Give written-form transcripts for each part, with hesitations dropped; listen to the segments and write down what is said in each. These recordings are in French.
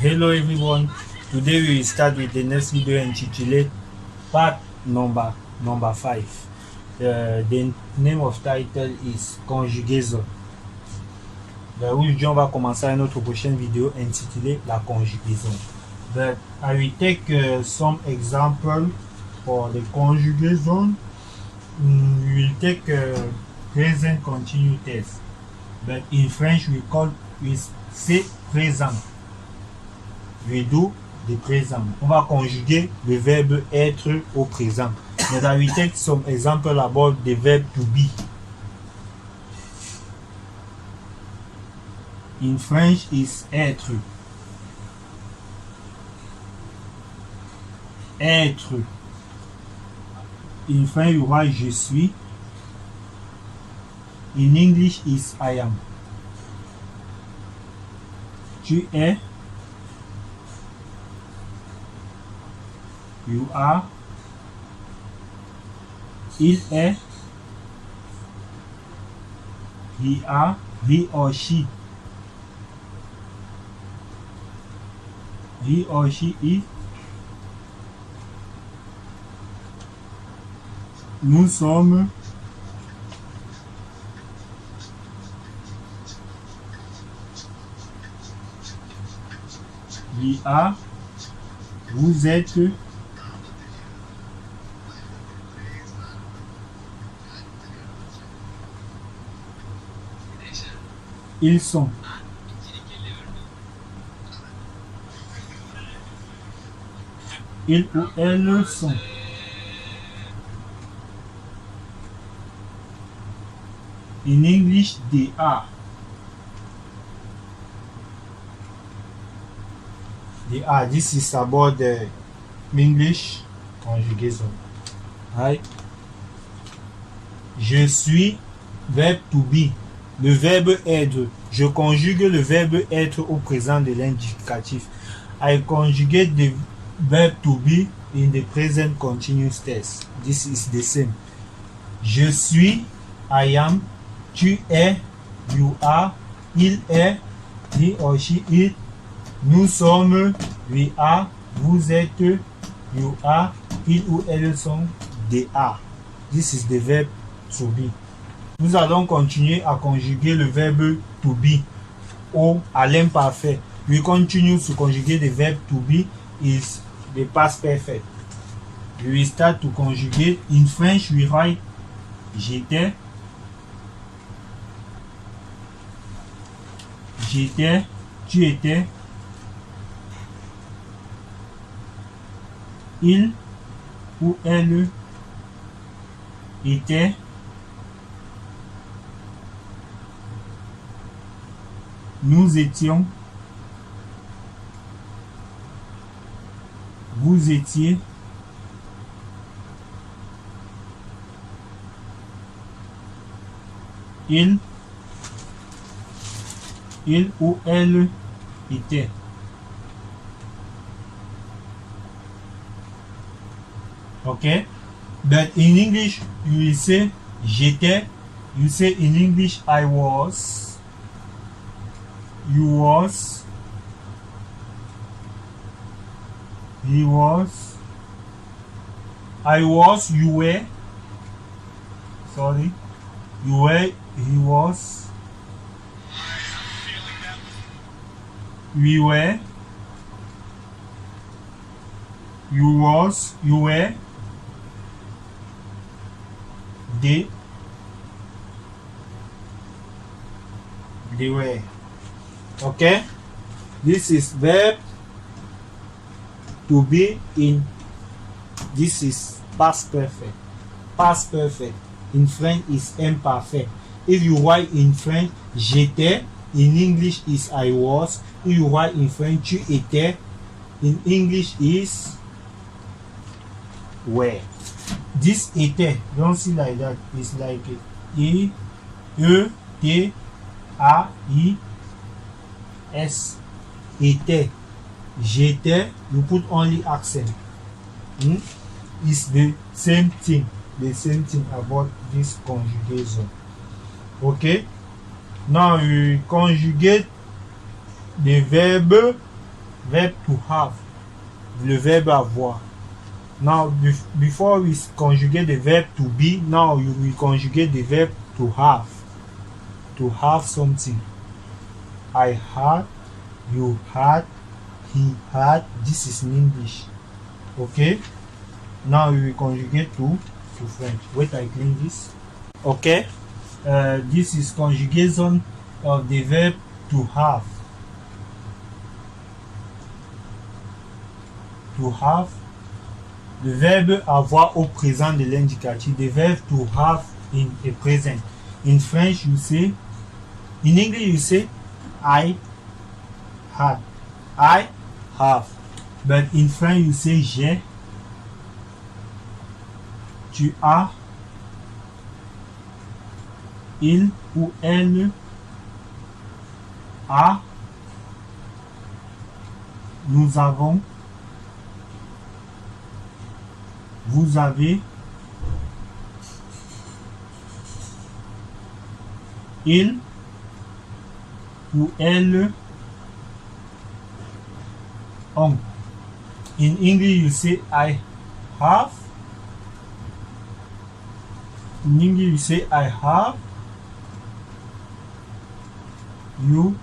Hello everyone, today we will start with the next video intituled part number 5. The name of title is conjugaison. Aujourd'hui on va commencer notre prochaine vidéo intitulée la conjugaison. But I will take some example for the conjugation. We will take present continuous tense, but in French we say présent. We do the présent. On va conjuguer le verbe être au présent. But I will take some example about the verb to be. In French is être. Être. In French you write je suis. In English is I am. Tu es. You are. Il est. He are. He or she. He or she is. Nous sommes. We are. Vous êtes. Ils sont. Ils ou elles sont. In English, they are. They are. This is about the English conjugation. Right? Je suis, verbe to be. Le verbe être. Je conjugue le verbe être au présent de l'indicatif. I conjugate the verb to be in the present continuous tense. This is the same. Je suis, I am. Tu es, you are. Il est, he or she is. Nous sommes, we are. Vous êtes, you are. Ils ou elles sont, they are. This is the verb to be. Nous allons continuer à conjuguer le verbe to be à l'imparfait. We continue to conjugate the verb to be is the past perfect. We will start to conjugate. In French, we write j'étais, j'étais, tu étais, il ou elle était, nous étions, vous étiez, il ou elle était. Okay? But in English, you will say j'étais. You say in English I was. You was. He was. I was. You were. Sorry. You were. He was. We were. You was. You were. They were. Okay, this is verb to be in. This is past perfect. Past perfect in French is imperfect. If you write in French j'étais, in English is I was. If you write in French tu étais, in English is were. This était, don't see like that. It's like E, T, A, I, S. Était. J'étais. You put only accent. It's the same thing. The same thing about this conjugation. Okay? Now we conjugate the verb verb to have, le verbe avoir. Now, before we conjugate the verb to be, now we conjugate the verb to have. To have something. I had, you had, he had. This is in English. Okay? Now we will conjugate to French. Wait, I clean this. Okay? This is conjugation of the verb to have. To have. Le verbe avoir au présent de l'indicatif. The verb to have in a present. In French, you say, in English, you say, I had. I have. But in French, you say, j'ai. Tu as. Il ou elle a. Nous avons. Vous avez. Il ou elle ont. In English, you say I have. In English, you say I have. You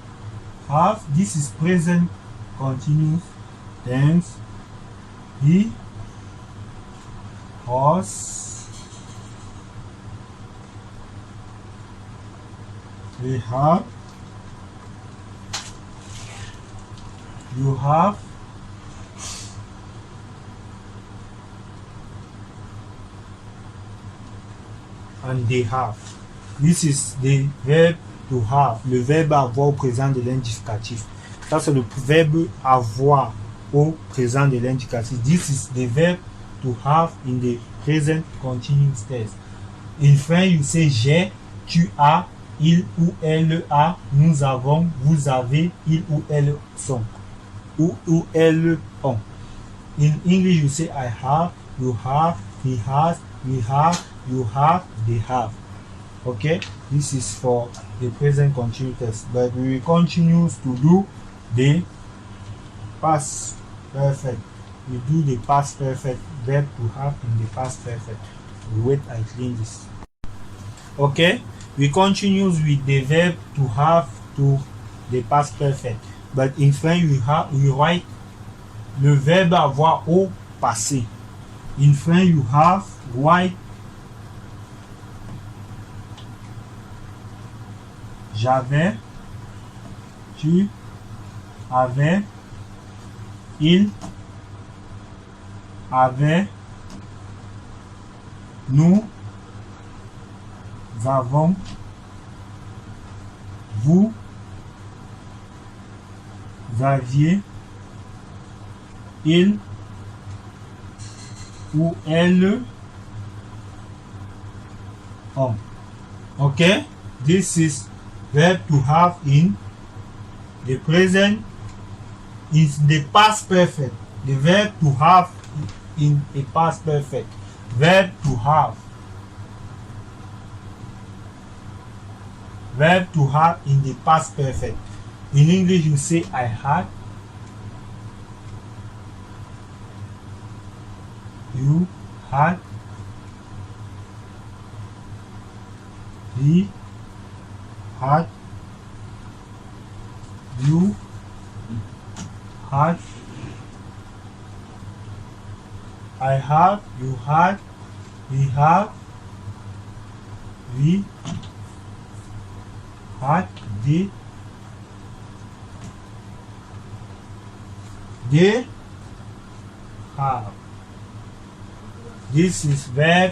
have. This is present continuous tense. He has. We have. You have. And they have. This is the verb to have, le verbe avoir au présent de l'indicatif. Ça, c'est le verbe avoir au présent de l'indicatif. This is the verb to have in the present continuous tense. In French, you say j'ai, tu as, il ou elle a, nous avons, vous avez, il ou elle sont. Ou elles ont. In English, you say I have, you have, he has, we have, you have, they have. Okay, this is for the present continuous, but we will continue to do the past perfect. We do the past perfect verb to have in the past perfect. Wait, I clean this. Okay, we continue with the verb to have to the past perfect, but in French we write le verbe avoir au passé. In French you have write j'avais, tu avais, il avait, nous avons, vous aviez, il ou elle ont. Okay, this is verb to have in the present is the past perfect. The verb to have in a past perfect. Verb to have. Verb to have in the past perfect. In English, you say I had. You had. He had. You had. I have. You had. We have. We had. They have. This is verb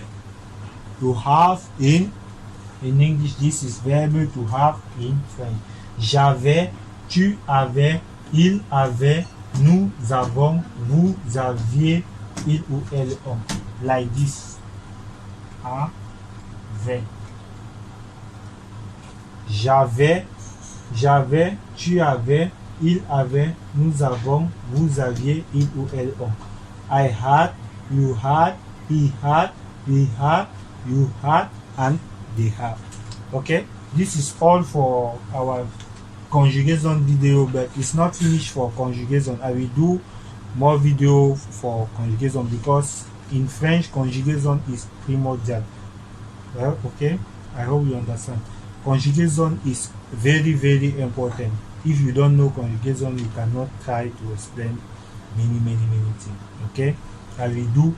to have in English. This is verb to have in French. J'avais, tu avais, il avait, nous avons, vous aviez, il ou elle ont. Like this. Avait. J'avais, tu avais, il avait, nous avons, vous aviez, il ou elle ont. I had, you had, he had, we had, you had, and they have. Okay, this is all for our conjugation video, but it's not finished for conjugation. I will do more video for conjugation because in French conjugation is primordial. Well, okay, I hope you understand. Conjugation is very, very important. If you don't know conjugation, you cannot try to explain many things. Okay, I will do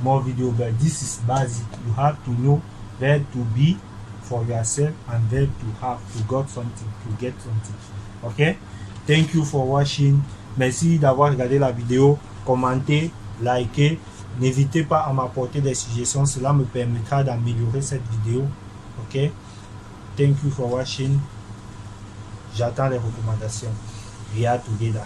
more video, but this is basic. You have to know verb to be for yourself and verb to have, to got something, to get something. Ok, thank you for watching. Merci d'avoir regardé la vidéo. Commentez, likez. N'hésitez pas à m'apporter des suggestions, cela me permettra d'améliorer cette vidéo. Ok, thank you for watching. J'attends les recommandations. We are together.